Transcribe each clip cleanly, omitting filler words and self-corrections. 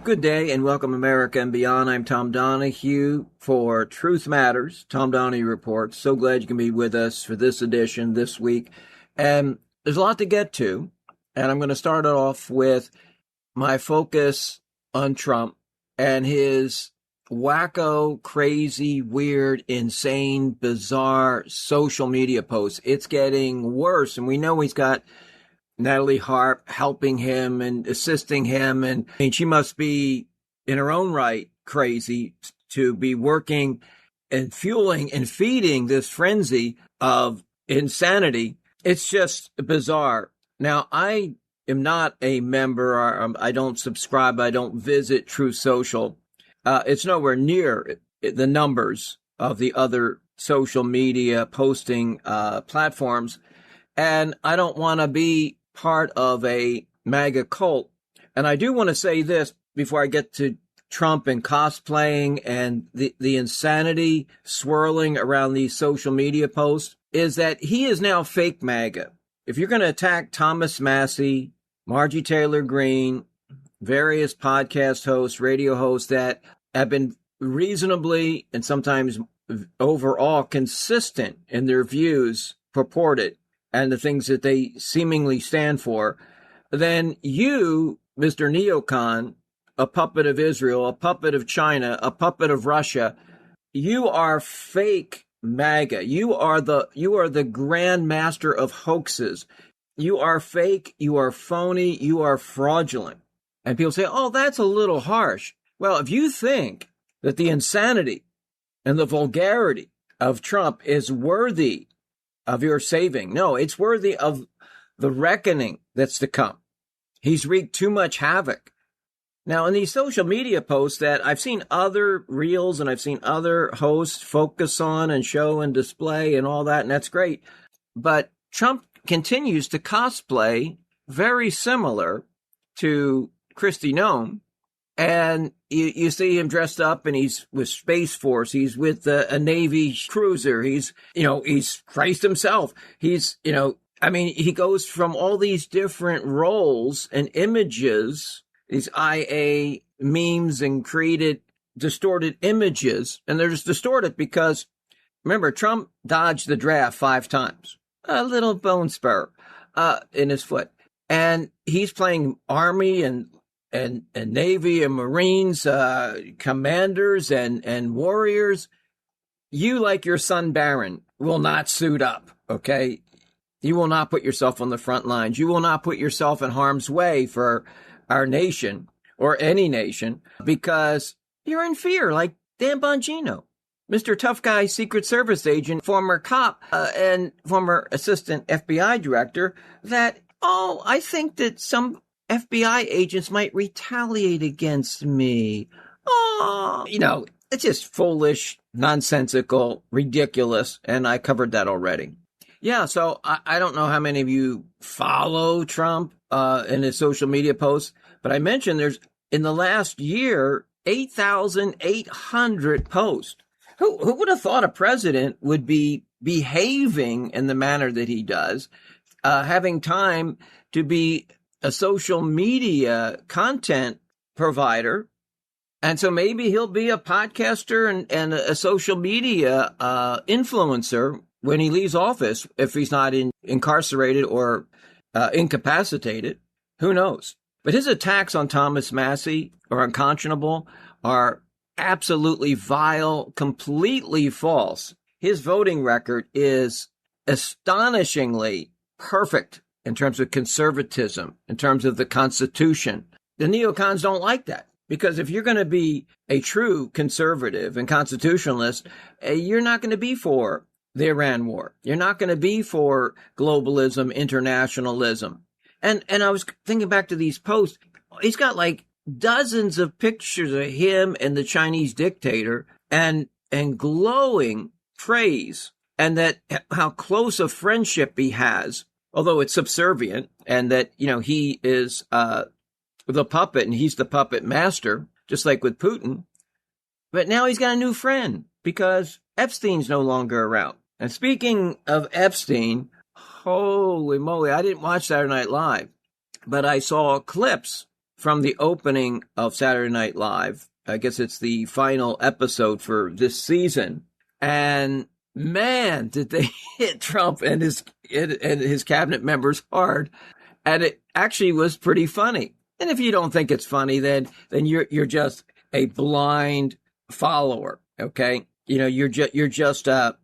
Good day and welcome America and beyond. I'm Tom Donahue for Truth Matters, Tom Donahue Reports. So glad you can be with us for this edition this week. And there's a lot to get to. And I'm going to start off with my focus on Trump and his wacko, crazy, weird, insane, bizarre social media posts. It's getting worse. And we know he's got Natalie Harp helping him and assisting him. And I mean, she must be in her own right crazy to be working and fueling and feeding this frenzy of insanity. It's just bizarre. Now, I am not a member, or I don't subscribe, I don't visit Truth Social. It's nowhere near the numbers of the other social media posting platforms. And I don't want to be part of a MAGA cult. And I do want to say this before I get to Trump and cosplaying and the insanity swirling around these social media posts, is that he is now fake MAGA. If you're going to attack Thomas Massie, Margie Taylor Greene, various podcast hosts, radio hosts that have been reasonably and sometimes overall consistent in their views purported, and the things that they seemingly stand for, then you, Mr. NeoCon, a puppet of Israel, a puppet of China, a puppet of Russia, you are fake MAGA. You are the grand master of hoaxes. You are fake, you are phony, you are fraudulent. And people say, oh, that's a little harsh. Well, if you think that the insanity and the vulgarity of Trump is worthy of your saving, no, it's worthy of the reckoning that's to come. He's wreaked too much havoc. Now, in these social media posts that I've seen other reels and I've seen other hosts focus on and show and display and all that, and that's great. But Trump continues to cosplay very similar to Kristi Noem. And you see him dressed up and he's with Space Force. He's with a Navy cruiser. He's Christ himself. He goes from all these different roles and images, these IA memes and created distorted images. And they're just distorted because, remember, Trump dodged the draft 5 times. A little bone spur in his foot. And he's playing Army and Navy and Marines, commanders and warriors. You, like your son Barron, will not suit up, okay? You will not put yourself on the front lines. You will not put yourself in harm's way for our nation or any nation because you're in fear, like Dan Bongino, Mr. Tough Guy, Secret Service agent, former cop and former assistant FBI director, that, I think that some FBI agents might retaliate against me. It's just foolish, nonsensical, ridiculous, and I covered that already. Yeah, so I don't know how many of you follow Trump in his social media posts, but I mentioned there's, in the last year, 8,800 posts. Who would have thought a president would be behaving in the manner that he does, having time to be a social media content provider? And so maybe he'll be a podcaster and a social media influencer when he leaves office, if he's not incarcerated or incapacitated. Who knows? But his attacks on Thomas Massie are unconscionable, are absolutely vile, completely false. His voting record is astonishingly perfect in terms of conservatism, in terms of the Constitution. The neocons don't like that, because if you're going to be a true conservative and constitutionalist, you're not going to be for the Iran war. You're not going to be for globalism, internationalism. And I was thinking back to these posts. He's got like dozens of pictures of him and the Chinese dictator and glowing praise, and that how close a friendship he has, although it's subservient, and that, he is the puppet and he's the puppet master, just like with Putin. But now he's got a new friend because Epstein's no longer around. And speaking of Epstein, holy moly, I didn't watch Saturday Night Live, but I saw clips from the opening of Saturday Night Live. I guess it's the final episode for this season. And man, did they hit Trump and his cabinet members hard. And it actually was pretty funny. And if you don't think it's funny, then you're just a blind follower. Okay. You're just a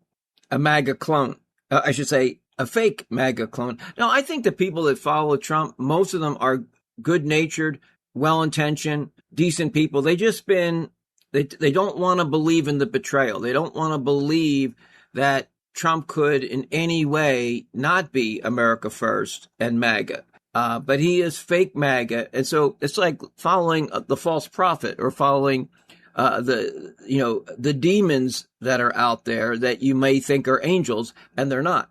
MAGA clone. I should say a fake MAGA clone. No, I think the people that follow Trump, most of them are good-natured, well-intentioned, decent people. They don't want to believe in the betrayal. They don't want to believe that Trump could in any way not be America first and MAGA. But he is fake MAGA. And so it's like following the false prophet or following the demons that are out there that you may think are angels, and they're not.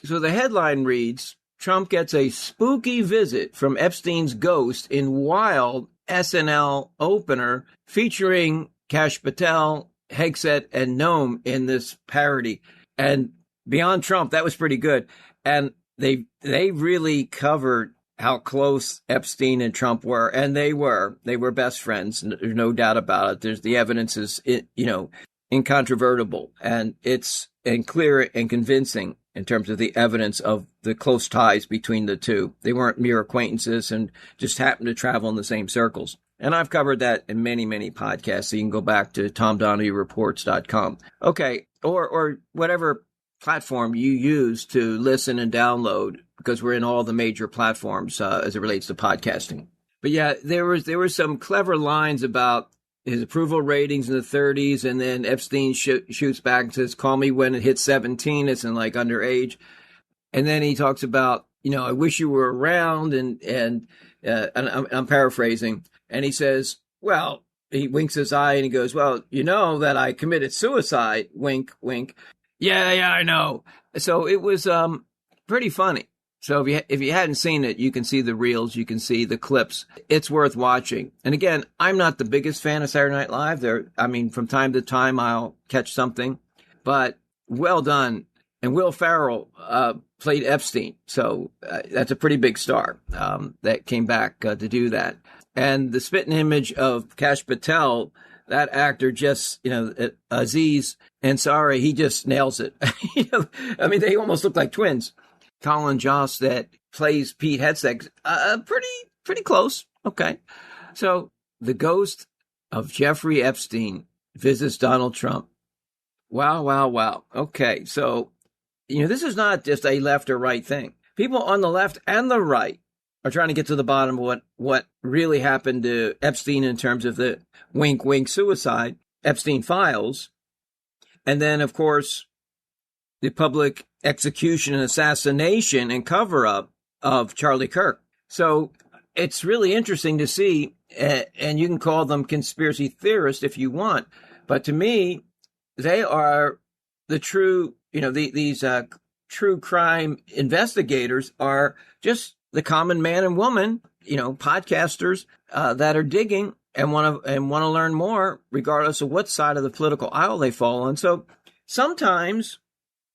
So the headline reads, Trump gets a spooky visit from Epstein's ghost in wild SNL opener featuring Kash Patel, Hegseth, and Noam in this parody. And beyond Trump, that was pretty good. And they really covered how close Epstein and Trump were, and they were best friends. There's no doubt about it. There's the evidence is, incontrovertible, and it's clear and convincing in terms of the evidence of the close ties between the two. They weren't mere acquaintances and just happened to travel in the same circles. And I've covered that in many, many podcasts. So you can go back to TomDonahueReports.com. Okay. Or whatever platform you use to listen and download, because we're in all the major platforms as it relates to podcasting. But yeah, there were some clever lines about his approval ratings in the 30s, and then Epstein shoots back and says, "Call me when it hits 17. It's in like underage." And then he talks about, "I wish you were around," and I'm paraphrasing, and he says, "Well," he winks his eye and he goes, "Well, you know that I committed suicide." Wink, wink. Yeah, I know. So it was pretty funny. So if you hadn't seen it, you can see the reels, you can see the clips. It's worth watching. And again, I'm not the biggest fan of Saturday Night Live. From time to time, I'll catch something. But well done. And Will Ferrell played Epstein. So that's a pretty big star that came back to do that. And the spitting image of Kash Patel, that actor just, Aziz Ansari, he just nails it. They almost look like twins. Colin Jost that plays Pete Hegseth, pretty close. Okay. So the ghost of Jeffrey Epstein visits Donald Trump. Wow. Okay. So, this is not just a left or right thing. People on the left and the right are trying to get to the bottom of what really happened to Epstein in terms of the wink, wink suicide, Epstein files. And then, of course, the public execution and assassination and cover-up of Charlie Kirk. So it's really interesting to see, and you can call them conspiracy theorists if you want, but to me, they are the true, these true crime investigators are just the common man and woman, podcasters that are digging and want to learn more, regardless of what side of the political aisle they fall on. So sometimes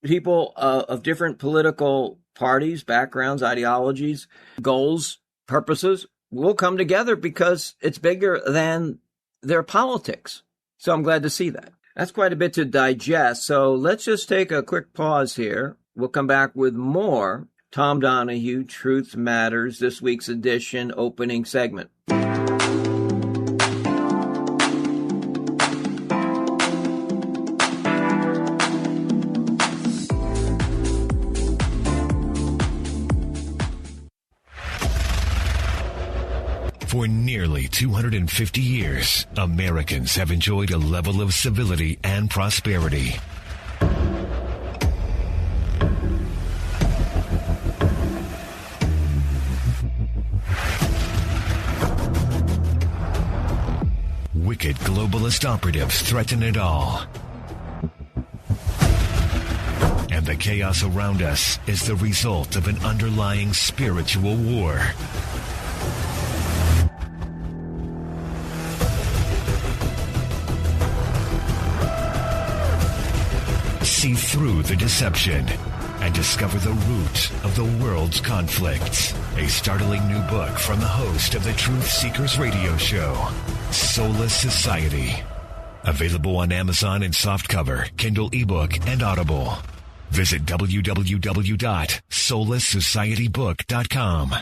people of different political parties, backgrounds, ideologies, goals, purposes will come together because it's bigger than their politics. So I'm glad to see that. That's quite a bit to digest. So let's just take a quick pause here. We'll come back with more Tom Donahue, Truth Matters, this week's edition opening segment. For nearly 250 years, Americans have enjoyed a level of civility and prosperity. Wicked globalist operatives threaten it all. And the chaos around us is the result of an underlying spiritual war. See through the deception and discover the root of the world's conflicts. A startling new book from the host of the Truth Seekers radio show, Soulless Society. Available on Amazon in softcover, Kindle ebook, and Audible. Visit www.soullesssocietybook.com.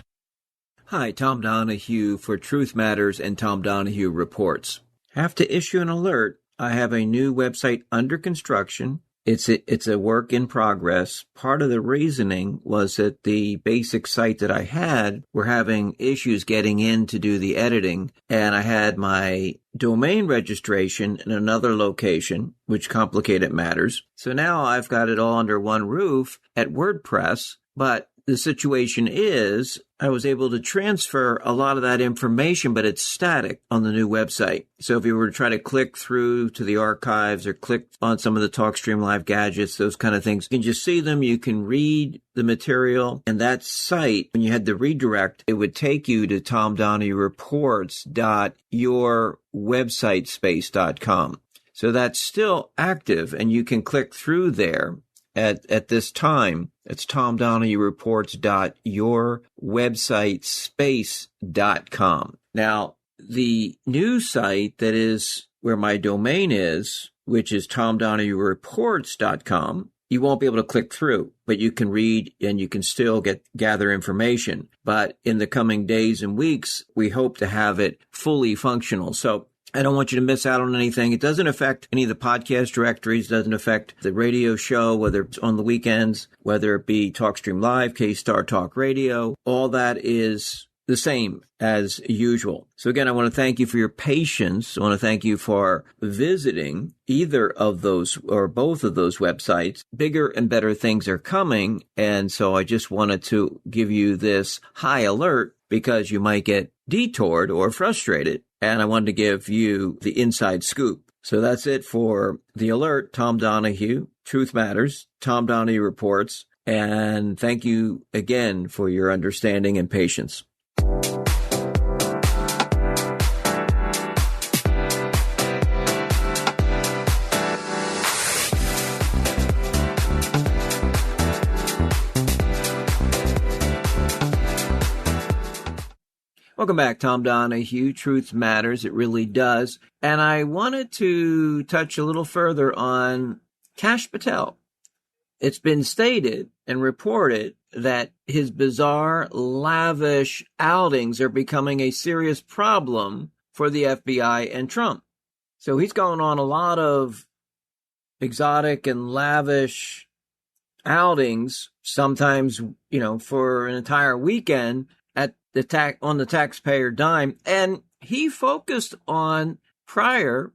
Hi, Tom Donahue for Truth Matters and Tom Donahue Reports. Have to issue an alert. I have a new website under construction. It's a work in progress. Part of the reasoning was that the basic site that I had were having issues getting in to do the editing, and I had my domain registration in another location, which complicated matters. So now I've got it all under one roof at WordPress, but the situation is I was able to transfer a lot of that information, but it's static on the new website. So if you were to try to click through to the archives or click on some of the TalkStream Live gadgets, those kind of things, you can just see them. You can read the material. And that site, when you had the redirect, it would take you to tomdonahuereports.yourwebsitespace.com. So that's still active, and you can click through there. At this time, it's tomdonahuereports.yourwebsitespace.com. Now, the new site that is where my domain is, which is tomdonahuereports.com, you won't be able to click through, but you can read and you can still gather information. But in the coming days and weeks, we hope to have it fully functional. So I don't want you to miss out on anything. It doesn't affect any of the podcast directories, doesn't affect the radio show, whether it's on the weekends, whether it be TalkStream Live, K-Star Talk Radio. All that is the same as usual. So again, I want to thank you for your patience. I want to thank you for visiting either of those or both of those websites. Bigger and better things are coming. And so I just wanted to give you this high alert because you might get detoured or frustrated. And I wanted to give you the inside scoop. So that's it for the alert. Tom Donahue, Truth Matters, Tom Donahue Reports. And thank you again for your understanding and patience. Welcome back, Tom Donahue. Truth Matters. It really does. And I wanted to touch a little further on Kash Patel. It's been stated and reported that his bizarre, lavish outings are becoming a serious problem for the FBI and Trump. So he's going on a lot of exotic and lavish outings, sometimes, for an entire weekend on the taxpayer dime. And he focused on prior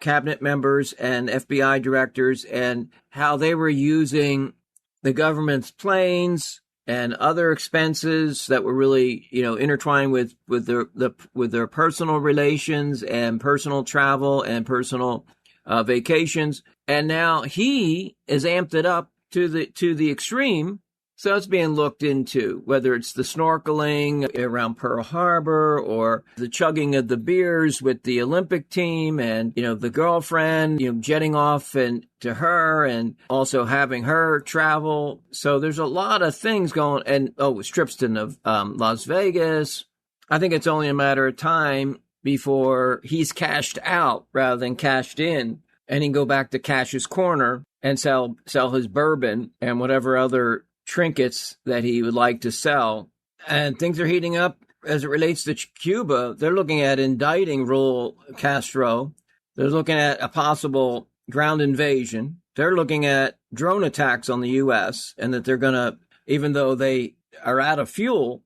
cabinet members and FBI directors and how they were using the government's planes and other expenses that were really, intertwined with their personal relations and personal travel and personal vacations. And now he is amped it up to the extreme. So it's being looked into, whether it's the snorkeling around Pearl Harbor or the chugging of the beers with the Olympic team and, the girlfriend, jetting off and to her and also having her travel. So there's a lot of things going, and trips to Las Vegas. I think it's only a matter of time before he's cashed out rather than cashed in, and he can go back to Cash's Corner and sell his bourbon and whatever other trinkets that he would like to sell. And things are heating up as it relates to Cuba. They're looking at indicting Raul Castro. They're looking at a possible ground invasion. They're looking at drone attacks on the U.S. and that they're going to, even though they are out of fuel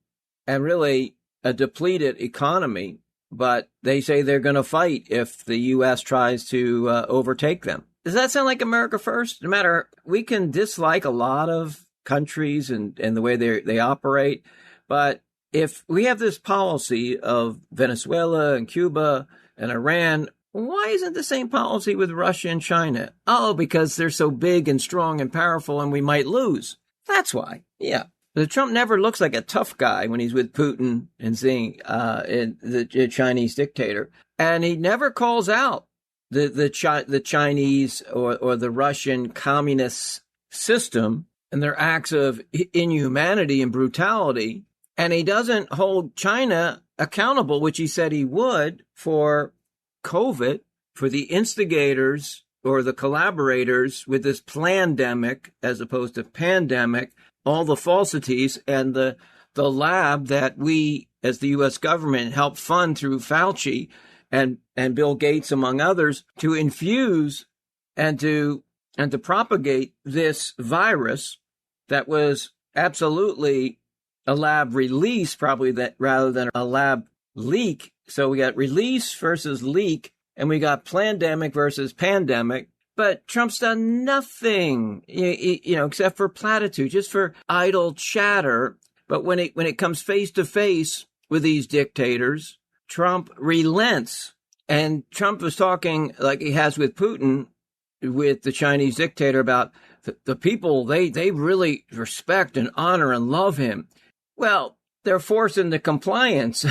and really a depleted economy, but they say they're going to fight if the U.S. tries to overtake them. Does that sound like America first? No matter, we can dislike a lot of countries and the way they operate. But if we have this policy of Venezuela and Cuba and Iran, why isn't the same policy with Russia and China? Oh, because they're so big and strong and powerful and we might lose. That's why. Yeah. But Trump never looks like a tough guy when he's with Putin and seeing the Chinese dictator. And he never calls out the Chinese or the Russian communist system and their acts of inhumanity and brutality. And he doesn't hold China accountable, which he said he would, for COVID, for the instigators or the collaborators with this plandemic as opposed to pandemic, all the falsities, and the lab that we, as the U.S. government, helped fund through Fauci and Bill Gates, among others, to infuse and to propagate this virus that was absolutely a lab release, probably, that rather than a lab leak. So we got release versus leak, and we got plandemic versus pandemic. But Trump's done nothing, except for platitudes, just for idle chatter. But when it comes face to face with these dictators, Trump relents. And Trump was talking like he has with Putin, with the Chinese dictator, about the people, they really respect and honor and love him. Well, they're forced into compliance.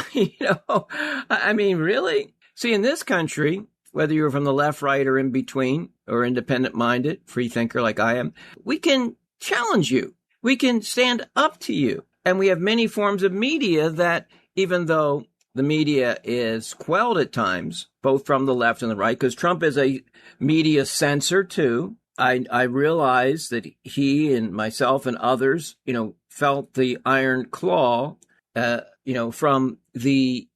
I mean, really? See, in this country, whether you're from the left, right, or in between, or independent-minded, free thinker like I am, we can challenge you. We can stand up to you. And we have many forms of media that, even though the media is quelled at times, both from the left and the right, because Trump is a media censor too. I realize that he and myself and others, felt the iron claw, from the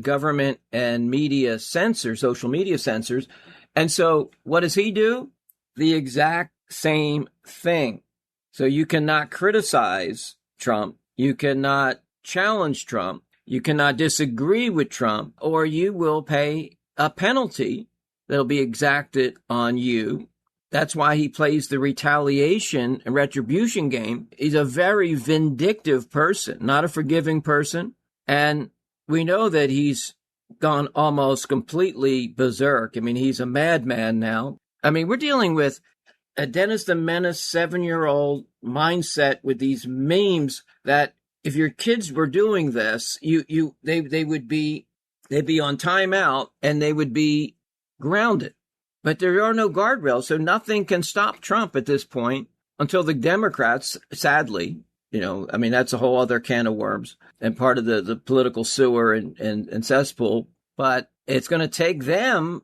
government and media censors, social media censors. And so what does he do? The exact same thing. So you cannot criticize Trump. You cannot challenge Trump. You cannot disagree with Trump, or you will pay a penalty that'll be exacted on you. That's why he plays the retaliation and retribution game. He's a very vindictive person, not a forgiving person. And we know that he's gone almost completely berserk. I mean, he's a madman now. I mean, we're dealing with a Dennis the Menace 7-year-old mindset with these memes that if your kids were doing this, they'd be on timeout and they would be grounded. But there are no guardrails, so nothing can stop Trump at this point until the Democrats, sadly, that's a whole other can of worms and part of the political sewer and cesspool. But it's going to take them,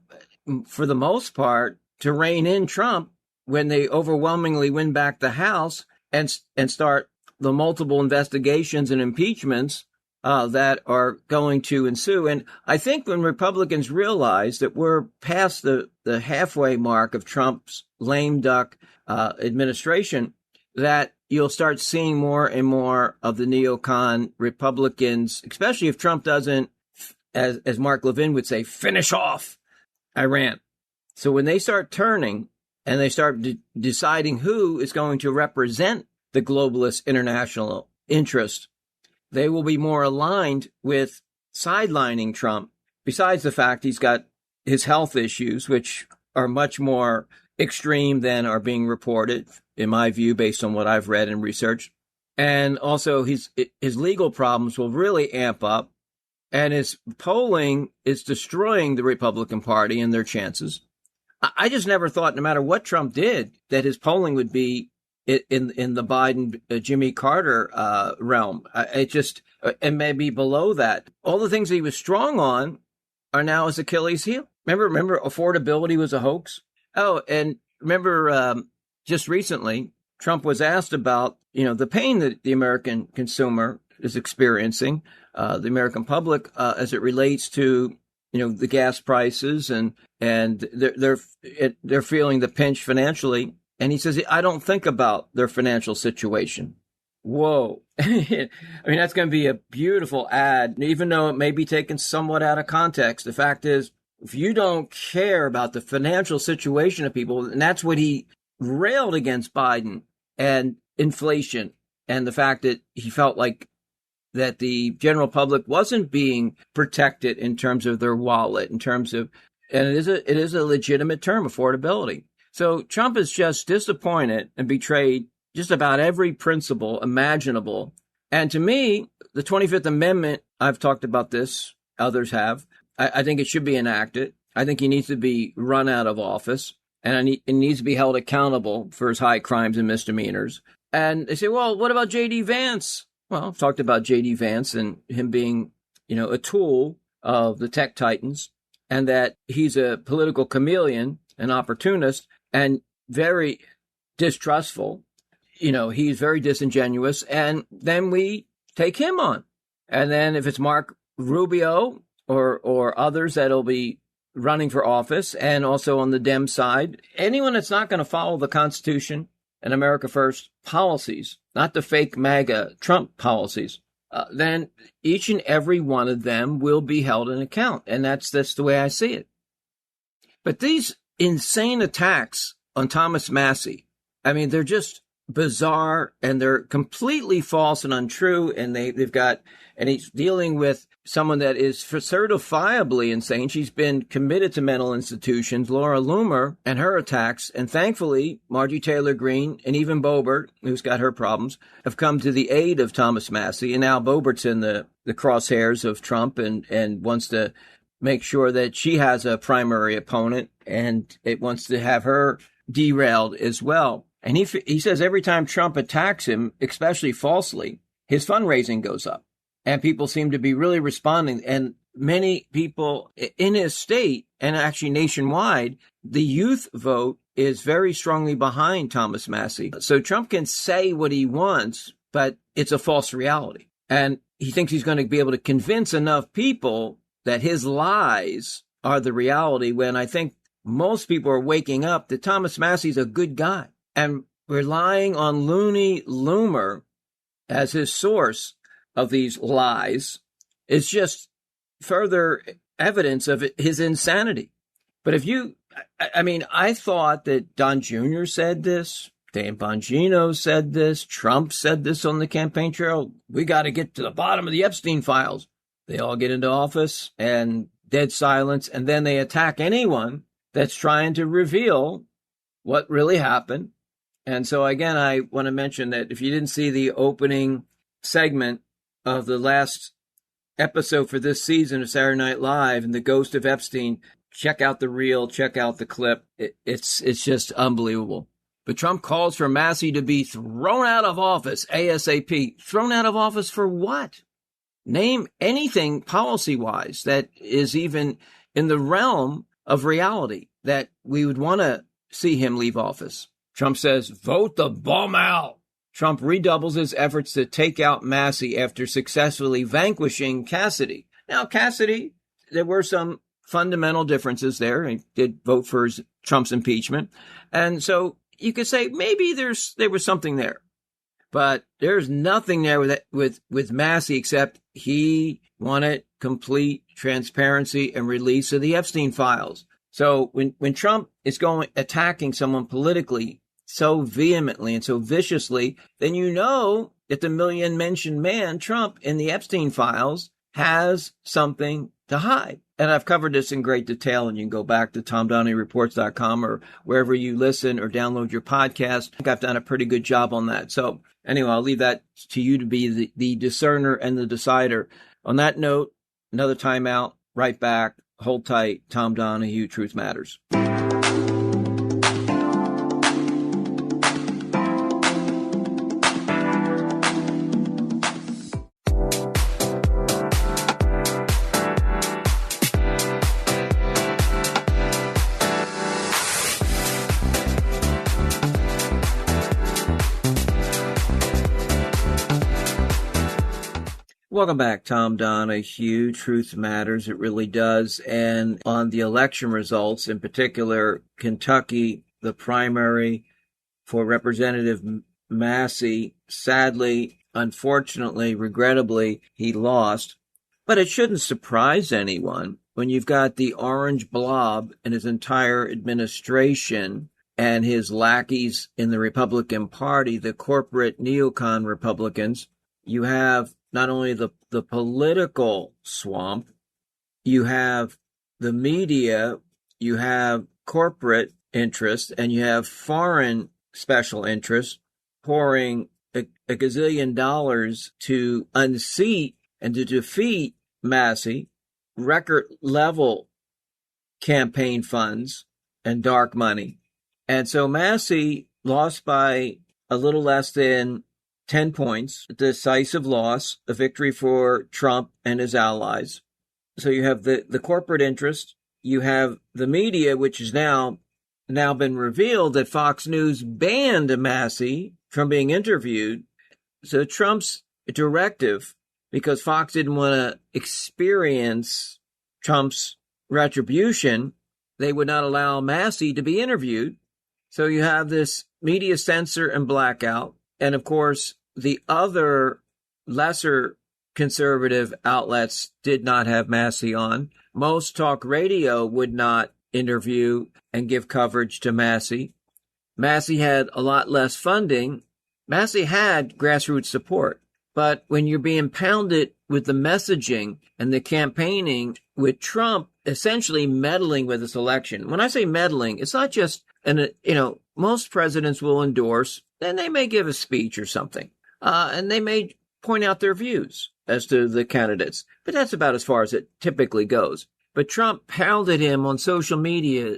for the most part, to rein in Trump when they overwhelmingly win back the House and start the multiple investigations and impeachments that are going to ensue. And I think when Republicans realize that we're past the halfway mark of Trump's lame duck administration, that you'll start seeing more and more of the neocon Republicans, especially if Trump doesn't, as Mark Levin would say, finish off Iran. So when they start turning and they start deciding who is going to represent the globalist international interest, they will be more aligned with sidelining Trump, besides the fact he's got his health issues, which are much more extreme than are being reported, in my view, based on what I've read and researched. And also his legal problems will really amp up, and his polling is destroying the Republican Party and their chances. I just never thought, no matter what Trump did, that his polling would be in the Biden, Jimmy Carter realm. And maybe below that. All the things he was strong on are now his Achilles heel. Remember affordability was a hoax? Oh, and remember just recently, Trump was asked about, the pain that the American consumer is experiencing, the American public, as it relates to, the gas prices, and they're feeling the pinch financially. And he says, I don't think about their financial situation. Whoa. I mean, that's going to be a beautiful ad, even though it may be taken somewhat out of context. The fact is, if you don't care about the financial situation of people, and that's what he railed against Biden and inflation, and the fact that he felt like that the general public wasn't being protected in terms of their wallet, in terms of, and it is a legitimate term, affordability. So Trump is just disappointed and betrayed just about every principle imaginable. And to me, the 25th Amendment, I've talked about this, others have. I think it should be enacted. I think he needs to be run out of office, and it needs to be held accountable for his high crimes and misdemeanors. And they say, well, what about J.D. Vance? Well, I've talked about J.D. Vance and him being, a tool of the tech titans, and that he's a political chameleon, an opportunist, and very distrustful. He's very disingenuous. And then we take him on. And then if it's Mark Rubio or others that'll be running for office, and also on the Dem side, anyone that's not going to follow the Constitution and America First policies, not the fake MAGA Trump policies, then each and every one of them will be held in account. And that's the way I see it. But these insane attacks on Thomas Massie, they're just bizarre, and they're completely false and untrue. And and he's dealing with someone that is certifiably insane. She's been committed to mental institutions, Laura Loomer, and her attacks. And thankfully, Marjorie Taylor Greene and even Boebert, who's got her problems, have come to the aid of Thomas Massie. And now Boebert's in the crosshairs of Trump and wants to make sure that she has a primary opponent, and it wants to have her derailed as well. And he says every time Trump attacks him, especially falsely, his fundraising goes up. And people seem to be really responding. And many people in his state, and actually nationwide, the youth vote is very strongly behind Thomas Massie. So Trump can say what he wants, but it's a false reality. And he thinks he's going to be able to convince enough people that his lies are the reality, when I think most people are waking up that Thomas Massie's a good guy. And relying on Looney Loomer as his source of these lies is just further evidence of his insanity. But I thought that Don Jr. said this, Dan Bongino said this, Trump said this on the campaign trail. We got to get to the bottom of the Epstein files. They all get into office and dead silence, and then they attack anyone that's trying to reveal what really happened. And so, again, I want to mention that if you didn't see the opening segment of the last episode for this season of Saturday Night Live and the Ghost of Epstein, check out the reel, check out the clip. It's just unbelievable. But Trump calls for Massie to be thrown out of office ASAP. Thrown out of office for what? Name anything policy-wise that is even in the realm of reality that we would want to see him leave office. Trump says, vote the bum out. Trump redoubles his efforts to take out Massie after successfully vanquishing Cassidy. Now, Cassidy, there were some fundamental differences there. He did vote for Trump's impeachment. And so you could say maybe there was something there. But there's nothing there with Massie except he wanted complete transparency and release of the Epstein files. So when Trump is attacking someone politically so vehemently and so viciously, then you know that the million-mentioned man, Trump, in the Epstein files has something to hide. And I've covered this in great detail, and you can go back to TomDonnieReports.com or wherever you listen or download your podcast. I think I've done a pretty good job on that. So anyway, I'll leave that to you to be the discerner and the decider. On that note, another timeout, right back. Hold tight. Tom Donahue, Truth Matters. Welcome back, Tom Donahue. Truth matters. It really does. And on the election results, in particular, Kentucky, the primary for Representative Massie, sadly, unfortunately, regrettably, he lost. But it shouldn't surprise anyone when you've got the orange blob and his entire administration and his lackeys in the Republican Party, the corporate NeoCon Republicans. You have not only the political swamp, you have the media, you have corporate interests, and you have foreign special interests pouring a gazillion dollars to unseat and to defeat Massie, record level campaign funds and dark money. And so Massie lost by a little less than 10 points, decisive loss, a victory for Trump and his allies. So you have the corporate interest, you have the media, which has now been revealed that Fox News banned Massie from being interviewed. So Trump's directive, because Fox didn't want to experience Trump's retribution, they would not allow Massie to be interviewed. So you have this media censor and blackout. And of course, the other lesser conservative outlets did not have Massie on. Most talk radio would not interview and give coverage to Massie. Massie had a lot less funding. Massie had grassroots support. But when you're being pounded with the messaging and the campaigning with Trump essentially meddling with this election, when I say meddling, it's not just, most presidents will endorse, then they may give a speech or something, and they may point out their views as to the candidates. But that's about as far as it typically goes. But Trump pounded him on social media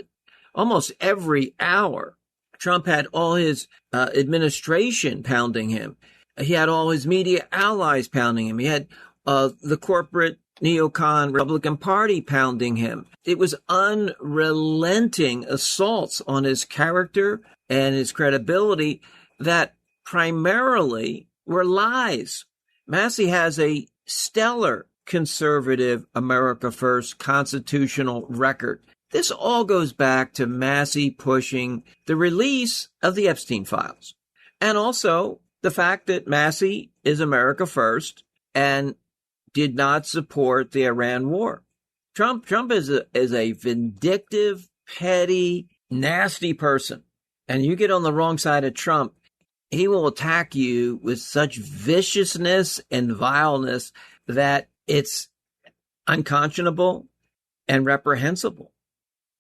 almost every hour. Trump had all his administration pounding him. He had all his media allies pounding him. He had the corporate NeoCon Republican Party pounding him. It was unrelenting assaults on his character and his credibility that primarily were lies. Massie has a stellar conservative America First constitutional record. This all goes back to Massie pushing the release of the Epstein files. And also the fact that Massie is America First and did not support the Iran war. Trump is a vindictive, petty, nasty person. And you get on the wrong side of Trump, he will attack you with such viciousness and vileness that it's unconscionable and reprehensible.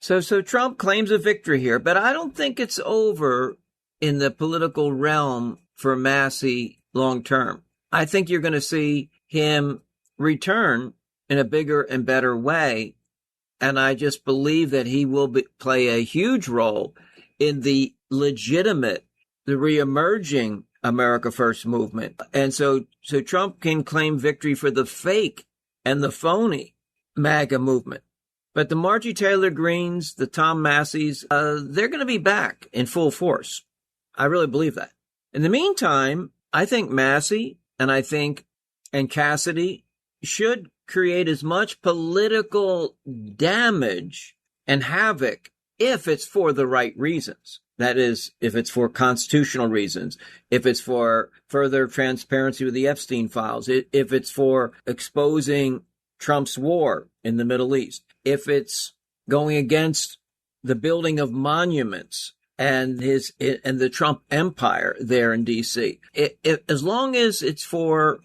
So Trump claims a victory here, but I don't think it's over in the political realm for Massie long term. I think you're going to see him return in a bigger and better way. And I just believe that he will play a huge role in the legitimate, the reemerging America First movement. And so Trump can claim victory for the fake and the phony MAGA movement. But the Marjorie Taylor Greens, the Tom Massies, they're going to be back in full force. I really believe that. In the meantime, I think Massie and Cassidy should create as much political damage and havoc if it's for the right reasons. That is, if it's for constitutional reasons, if it's for further transparency with the Epstein files, if it's for exposing Trump's war in the Middle East, if it's going against the building of monuments and the Trump empire there in D.C. As long as it's for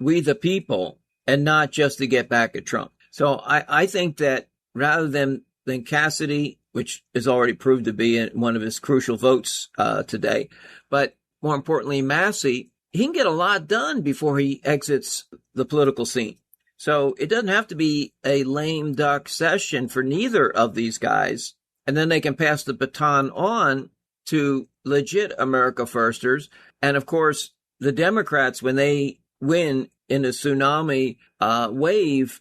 we the people and not just to get back at Trump. So I think that rather than Cassidy, which is already proved to be one of his crucial votes today, but more importantly, Massie, he can get a lot done before he exits the political scene. So it doesn't have to be a lame duck session for neither of these guys. And then they can pass the baton on to legit America Firsters. And of course, the Democrats, when they win in a tsunami wave,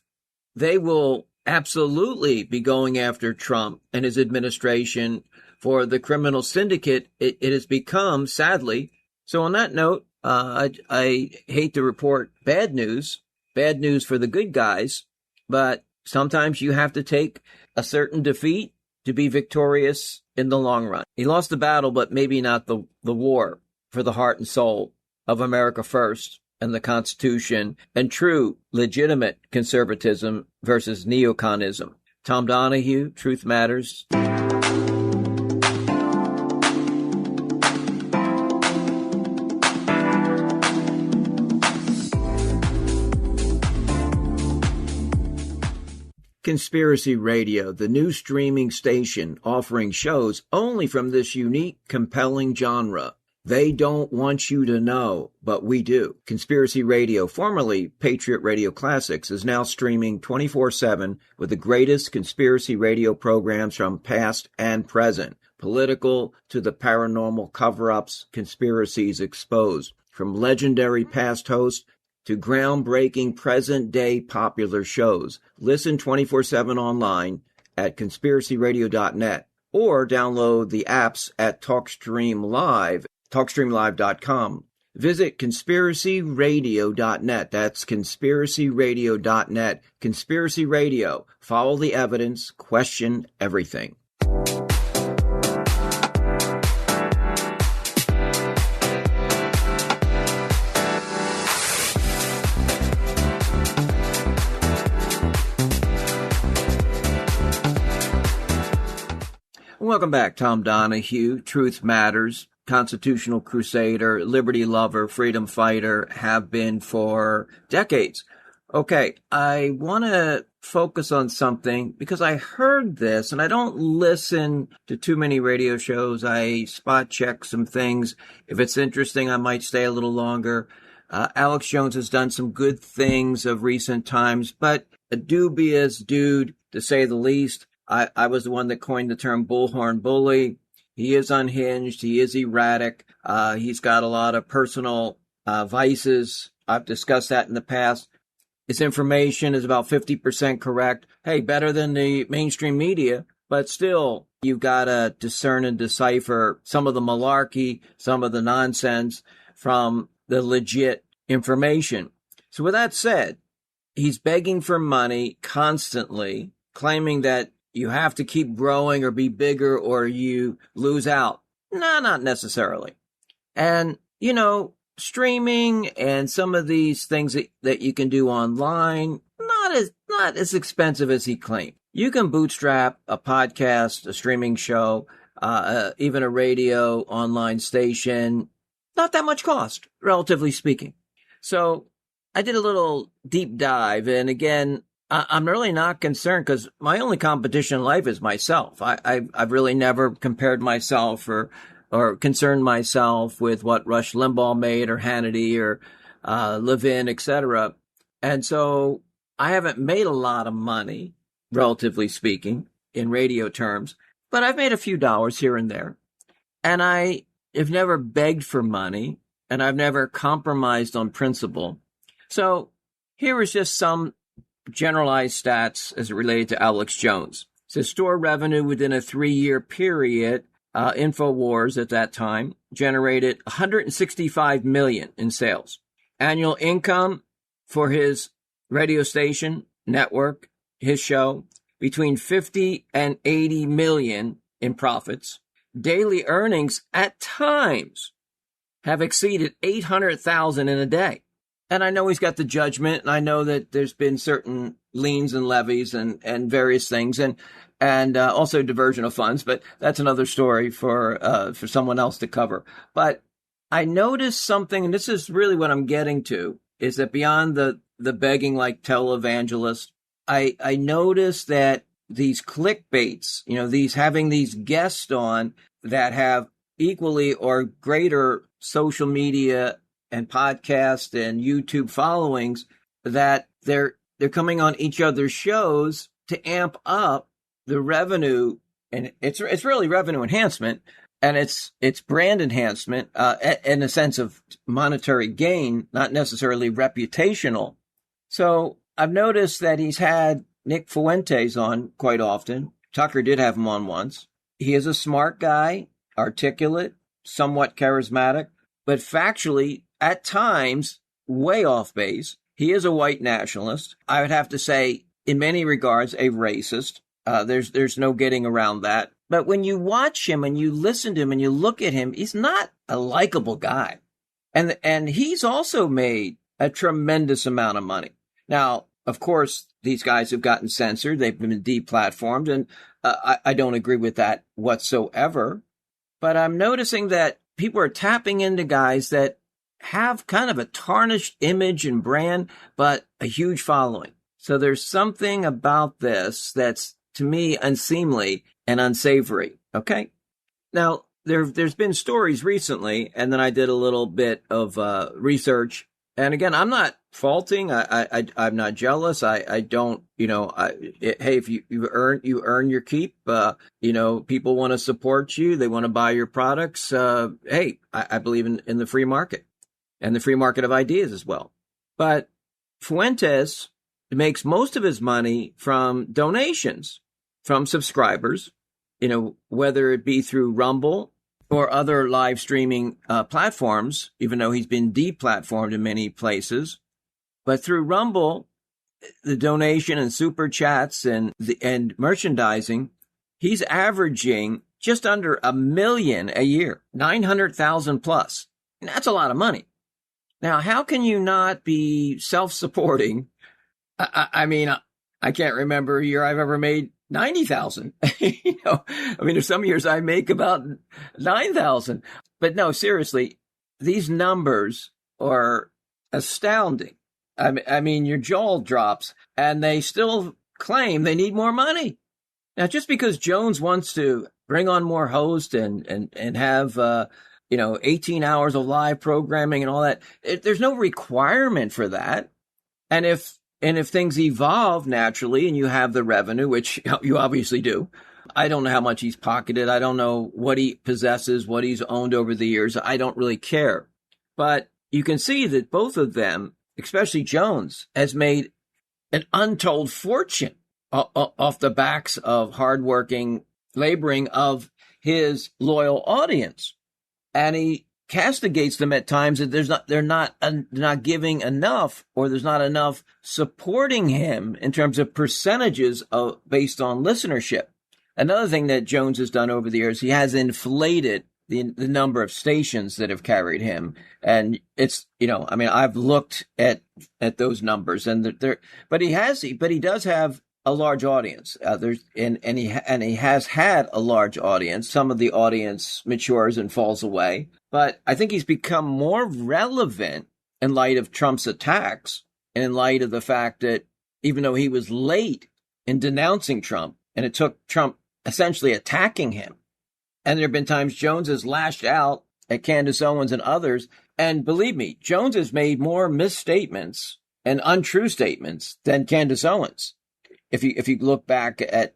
they will absolutely be going after Trump and his administration for the criminal syndicate it has become, sadly. So on that note, I hate to report bad news for the good guys, but sometimes you have to take a certain defeat to be victorious in the long run. He lost the battle, but maybe not the war for the heart and soul of America First and the Constitution and true, legitimate conservatism versus neoconism. Tom Donahue, Truth Matters. Conspiracy Radio, the new streaming station offering shows only from this unique, compelling genre. They don't want you to know, but we do. Conspiracy Radio, formerly Patriot Radio Classics, is now streaming 24/7 with the greatest conspiracy radio programs from past and present. political to the paranormal cover-ups, conspiracies exposed, from legendary past hosts to groundbreaking present-day popular shows. Listen 24/7 online at conspiracyradio.net or download the apps at TalkStreamLive.com. Visit conspiracyradio.net. That's conspiracyradio.net. Conspiracy Radio. Follow the evidence. Question everything. Welcome back. Tom Donahue, Truth Matters, constitutional crusader, liberty lover, freedom fighter, have been for decades. Okay, I want to focus on something because I heard this, and I don't listen to too many radio shows. I spot check some things. If it's interesting, I might stay a little longer. Alex Jones has done some good things of recent times, but a dubious dude, to say the least. I was the one that coined the term bullhorn bully. He is unhinged. He is erratic. He's got a lot of personal vices. I've discussed that in the past. His information is about 50% correct. Hey, better than the mainstream media, but still, you've got to discern and decipher some of the malarkey, some of the nonsense from the legit information. So with that said, he's begging for money constantly, claiming that you have to keep growing or be bigger or you lose out. No, not necessarily. And, streaming and some of these things that you can do online, not as expensive as he claimed. You can bootstrap a podcast, a streaming show, even a radio online station. Not that much cost, relatively speaking. So I did a little deep dive. And again, I'm really not concerned because my only competition in life is myself. I've really never compared myself or concerned myself with what Rush Limbaugh made or Hannity or Levin, etc. And so I haven't made a lot of money, relatively speaking, in radio terms, but I've made a few dollars here and there. And I have never begged for money, and I've never compromised on principle. So here is just some generalized stats as it related to Alex Jones. It says store revenue within a 3-year period. InfoWars at that time generated $165 million in sales. Annual income for his radio station, network, his show, between 50 and 80 million in profits. Daily earnings at times have exceeded 800,000 in a day. And I know he's got the judgment, and I know that there's been certain liens and levies and various things, and also diversion of funds, but that's another story for someone else to cover. But I noticed something, and this is really what I'm getting to, is that beyond the begging like televangelist, I noticed that these clickbaits, these having these guests on that have equally or greater social media and podcast and YouTube followings, that they're coming on each other's shows to amp up the revenue, and it's really revenue enhancement, and it's brand enhancement in a sense of monetary gain, not necessarily reputational. So I've noticed that he's had Nick Fuentes on quite often. Tucker did have him on once. He is a smart guy, articulate, somewhat charismatic, but factually, at times, way off base. He is a white nationalist. I would have to say, in many regards, a racist. There's no getting around that. But when you watch him and you listen to him and you look at him, he's not a likable guy. And he's also made a tremendous amount of money. Now, of course, these guys have gotten censored. They've been deplatformed, and I don't agree with that whatsoever. But I'm noticing that people are tapping into guys that have kind of a tarnished image and brand, but a huge following. So there's something about this that's, to me, unseemly and unsavory. Okay. Now, there's been stories recently, and then I did a little bit of research And again, I'm not faulting. I'm not jealous. I don't, hey, if you earn your keep. People want to support you. They want to buy your products. Hey, I believe in the free market and the free market of ideas as well. But Fuentes makes most of his money from donations from subscribers, whether it be through Rumble or other live streaming platforms, even though he's been deplatformed in many places. But through Rumble, the donation and super chats and merchandising, he's averaging just under $1 million a year, 900,000 plus. And that's a lot of money. Now, how can you not be self-supporting? I mean, I can't remember a year I've ever made 90,000. There's some years I make about 9,000. But no, seriously, these numbers are astounding. I mean, your jaw drops, and they still claim they need more money. Now, just because Jones wants to bring on more hosts and have 18 hours of live programming and all that, there's no requirement for that. And if things evolve naturally and you have the revenue, which you obviously do, I don't know how much he's pocketed. I don't know what he possesses, what he's owned over the years. I don't really care. But you can see that both of them, especially Jones, has made an untold fortune off the backs of hardworking, laboring of his loyal audience. And he castigates them at times that they're not giving enough, or there's not enough supporting him in terms of percentages based on listenership. Another thing that Jones has done over the years, he has inflated the number of stations that have carried him. And it's, I've looked at those numbers, and but he does have a large audience. He has had a large audience. Some of the audience matures and falls away, but I think he's become more relevant in light of Trump's attacks, and in light of the fact that even though he was late in denouncing Trump, and it took Trump essentially attacking him, and there have been times Jones has lashed out at Candace Owens and others, and believe me, Jones has made more misstatements and untrue statements than Candace Owens. If you look back at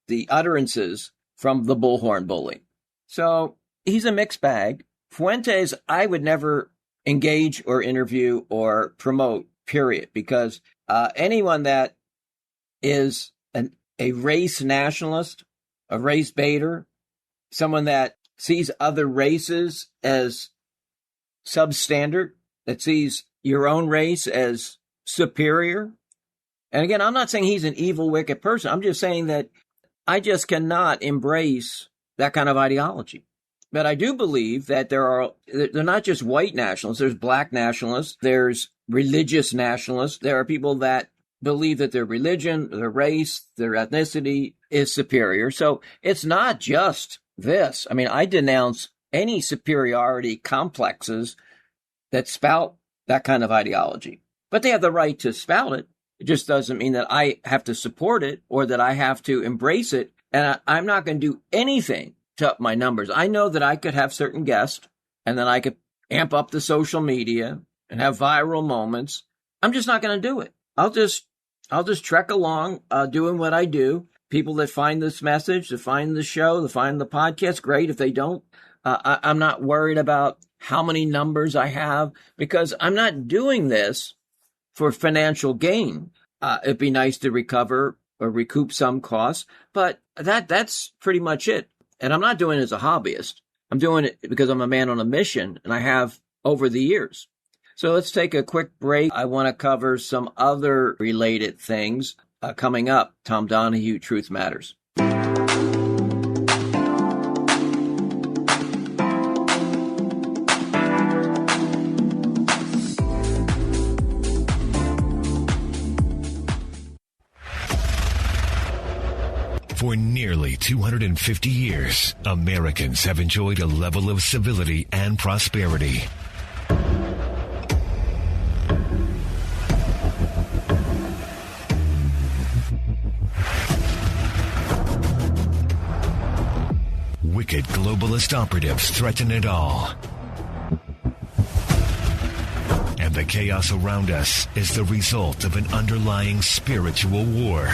the utterances from the Bullhorn Bully. So he's a mixed bag. Fuentes, I would never engage or interview or promote, period, because anyone that is a race nationalist, a race baiter, someone that sees other races as substandard, that sees your own race as superior. And again, I'm not saying he's an evil, wicked person. I'm just saying that I just cannot embrace that kind of ideology. But I do believe that they're not just white nationalists. There's black nationalists. There's religious nationalists. There are people that believe that their religion, their race, their ethnicity is superior. So it's not just this. I mean, I denounce any superiority complexes that spout that kind of ideology. But they have the right to spout it. It just doesn't mean that I have to support it or that I have to embrace it. And I'm not going to do anything to up my numbers. I know that I could have certain guests, and then I could amp up the social media and have viral moments. I'm just not going to do it. I'll just trek along, doing what I do. People that find this message, that find the show, that find the podcast, great. If they don't, I'm not worried about how many numbers I have, because I'm not doing this for financial gain. It'd be nice to recover or recoup some costs, but that's pretty much it. And I'm not doing it as a hobbyist. I'm doing it because I'm a man on a mission, and I have over the years. So let's take a quick break. I want to cover some other related things coming up. Tom Donahue, Truth Matters. For nearly 250 years, Americans have enjoyed a level of civility and prosperity. Wicked globalist operatives threaten it all. And the the chaos around us is the result of an underlying spiritual war.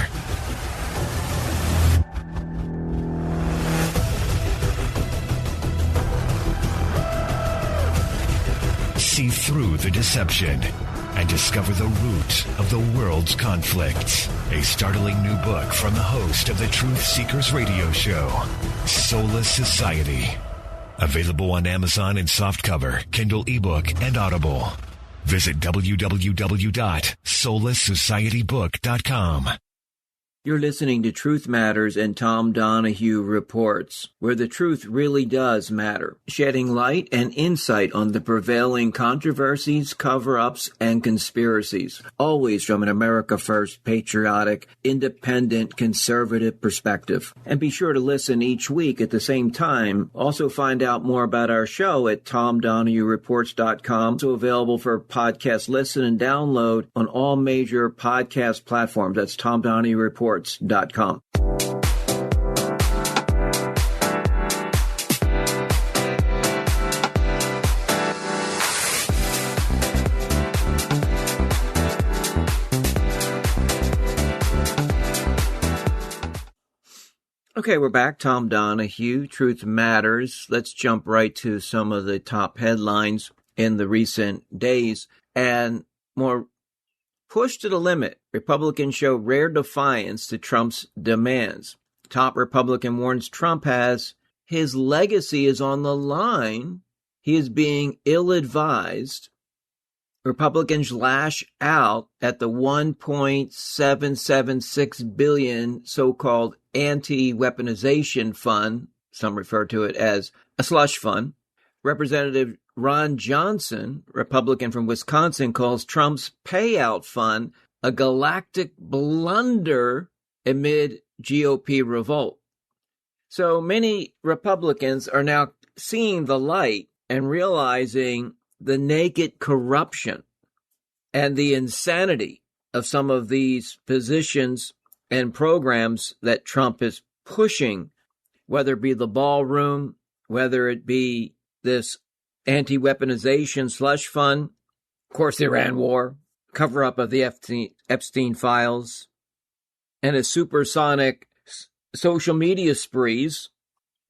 See through the deception and discover the root of the world's conflicts. A startling new book from the host of the Truth Seekers radio show, Soulless Society. Available on Amazon in softcover, Kindle ebook, and Audible. Visit www.soullesssocietybook.com. You're listening to Truth Matters and Tom Donahue Reports, where the truth really does matter, shedding light and insight on the prevailing controversies, cover-ups, and conspiracies, always from an America First, patriotic, independent, conservative perspective. And be sure to listen each week at the same time. Also find out more about our show at TomDonahueReports.com, also available for podcast listen and download on all major podcast platforms. That's TomDonahueReports.com. Okay, we're back. Tom Donahue, Truth Matters. Let's jump right to some of the top headlines in the recent days. And more push to the limit. Republicans show rare defiance to Trump's demands. Top Republican warns Trump has his legacy is on the line. He is being ill-advised. Republicans lash out at the $1.776 billion so-called anti-weaponization fund. Some refer to it as a slush fund. Representative Ron Johnson, Republican from Wisconsin, calls Trump's payout fund a galactic blunder amid GOP revolt. So many Republicans are now seeing the light and realizing the naked corruption and the insanity of some of these positions and programs that Trump is pushing, whether it be the ballroom, whether it be this anti-weaponization slush fund, of course, the Iran war, cover-up of the Epstein files, and his supersonic social media sprees,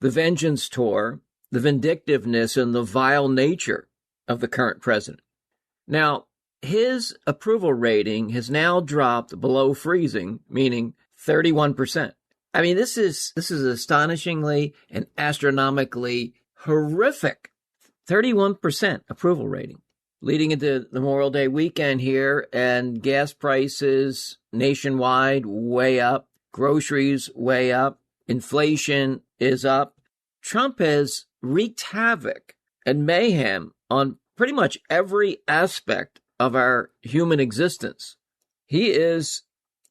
the vengeance tour, the vindictiveness, and the vile nature of the current president. Now, his approval rating has now dropped below freezing, meaning 31%. I mean, this is astonishingly and astronomically horrific. 31% approval rating. Leading into the Memorial Day weekend here, and gas prices nationwide way up, groceries way up, inflation is up. Trump has wreaked havoc and mayhem on pretty much every aspect of our human existence. He is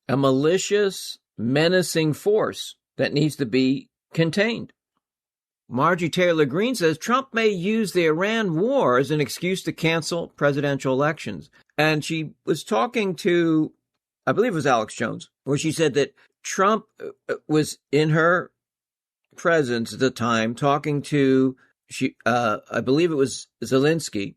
a malicious, menacing force that needs to be contained. Marjorie Taylor Greene says Trump may use the Iran war as an excuse to cancel presidential elections. And she was talking to, I believe it was Alex Jones, where she said that Trump was in her presence at the time talking to, I believe it was Zelensky,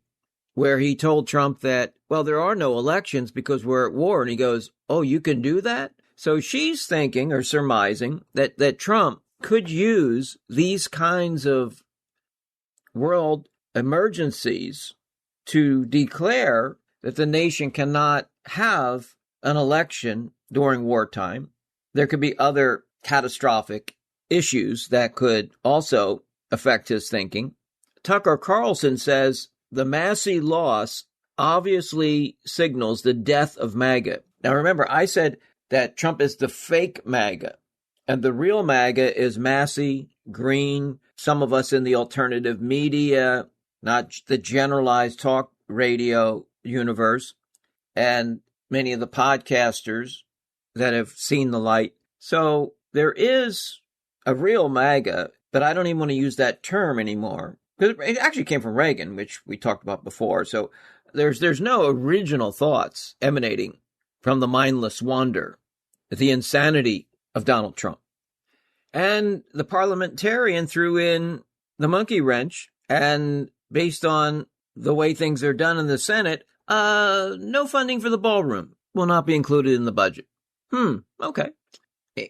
where he told Trump that, well, there are no elections because we're at war. And he goes, oh, you can do that? So she's thinking or surmising that Trump could use these kinds of world emergencies to declare that the nation cannot have an election during wartime. There could be other catastrophic issues that could also affect his thinking. Tucker Carlson says the Massie loss obviously signals the death of MAGA. Now, remember, I said that Trump is the fake MAGA. And the real MAGA is Massie, Green, some of us in the alternative media, not the generalized talk radio universe, and many of the podcasters that have seen the light. So there is a real MAGA, but I don't even want to use that term anymore. Because it actually came from Reagan, which we talked about before. So there's no original thoughts emanating from the mindless wonder, the insanity of Donald Trump. And the parliamentarian threw in the monkey wrench, and based on the way things are done in the Senate, No funding for the ballroom will not be included in the budget. Okay.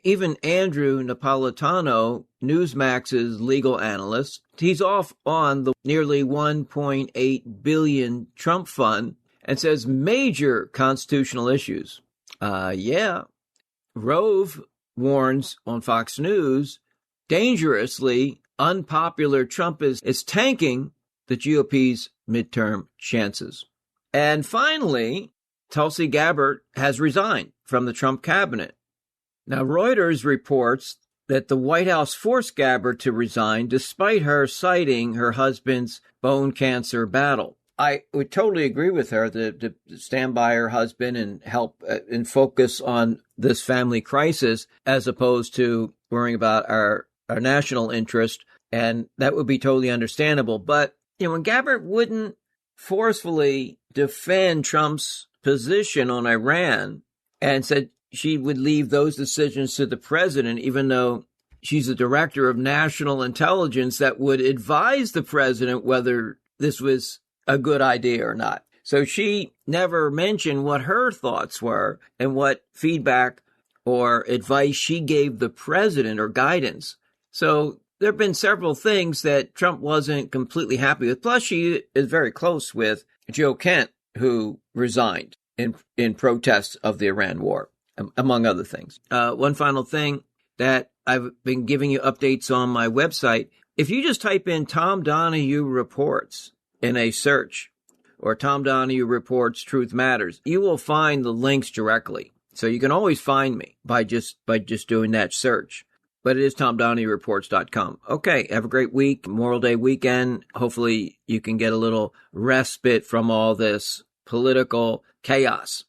Even Andrew Napolitano, Newsmax's legal analyst, he's off on the nearly $1.8 billion Trump fund and says major constitutional issues. Rove warns on Fox News, dangerously unpopular Trump is tanking the GOP's midterm chances. And finally, Tulsi Gabbard has resigned from the Trump cabinet. Now, Reuters reports that the White House forced Gabbard to resign despite her citing her husband's bone cancer battle. I would totally agree with her to stand by her husband and help and focus on this family crisis as opposed to worrying about our national interest. And that would be totally understandable. But, when Gabbard wouldn't forcefully defend Trump's position on Iran and said she would leave those decisions to the president, even though she's the director of national intelligence that would advise the president whether this was a good idea or not. So she never mentioned what her thoughts were and what feedback or advice she gave the president or guidance. So there have been several things that Trump wasn't completely happy with. Plus, she is very close with Joe Kent, who resigned in protest of the Iran war, among other things. One final thing that I've been giving you updates on my website. If you just type in Tom Donahue Reports in a search, or Tom Donahue Reports Truth Matters, you will find the links directly. So you can always find me by just doing that search. But it is TomDonahueReports.com. Okay, have a great week, Memorial Day weekend. Hopefully you can get a little respite from all this political chaos.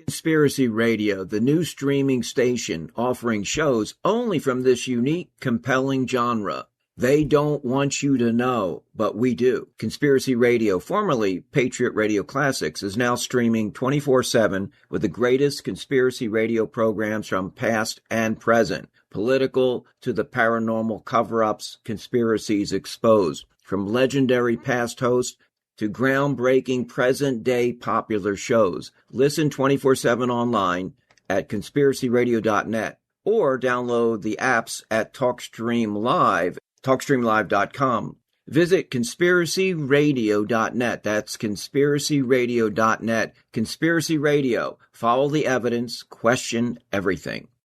Conspiracy Radio, the new streaming station offering shows only from this unique, compelling genre. They don't want you to know, but we do. Conspiracy Radio, formerly Patriot Radio Classics, is now streaming 24/7 with the greatest conspiracy radio programs from past and present. Political to the paranormal cover-ups, conspiracies exposed. From legendary past hosts to groundbreaking present-day popular shows. Listen 24/7 online at conspiracyradio.net or download the apps at TalkStreamLive.com. Visit conspiracyradio.net. That's conspiracyradio.net. Conspiracy Radio. Follow the evidence. Question everything.